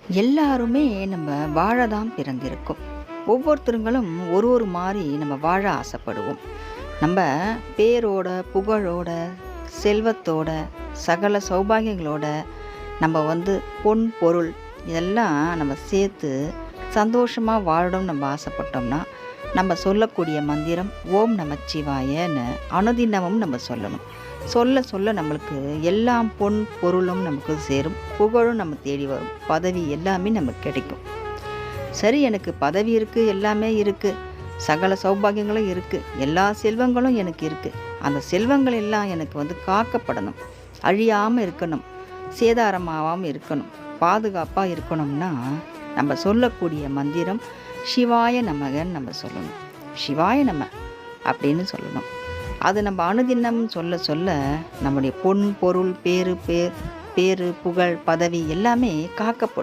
எல்லாருமே நம்ம வாழ தான் பிறந்திருக்கோம். ஒவ்வொருத்தருங்களும் ஒரு ஒரு மாரி நம்ம வாழ ஆசைப்படுவோம். நம்ம பேரோட, புகழோட, செல்வத்தோட, சகல சௌபாகியங்களோட நம்ம பொன், பொருள் இதெல்லாம் நம்ம சேர்த்து சந்தோஷமா வாழணும்னு நம்ம ஆசைப்பட்டோம்னா, நம்ம சொல்லக்கூடிய மந்திரம் ஓம் நமச்சிவாயன்னு அனுதினமும் நம்ம சொல்லணும். சொல்ல சொல்ல நம்மளுக்கு எல்லாம் பொன், பொருளும் நமக்கு சேரும். புகழும் நம்ம தேடி வரும். பதவி எல்லாமே நமக்கு கிடைக்கும். சரி, எனக்கு பதவி இருக்கு, எல்லாமே இருக்கு. சகல சௌபாகியங்களும் இருக்கு. எல்லா செல்வங்களும் எனக்கு இருக்கு. அந்த செல்வங்கள் எல்லாம் எனக்கு காக்கப்படணும். அழியாம இருக்கணும். சேதாரமாவாம இருக்கணும். பாதுகாப்பா இருக்கணும்னா, நம்ம சொல்லக்கூடிய மந்திரம் சிவாய நமகன்னு நம்ம சொல்லணும். சிவாய நம அப்படின்னு சொல்லணும். அது நம்ம அனுதினம் சொல்ல சொல்ல நம்முடைய பொன், பொருள், பேரு, புகழ், பதவி எல்லாமே காக்கப்படும்.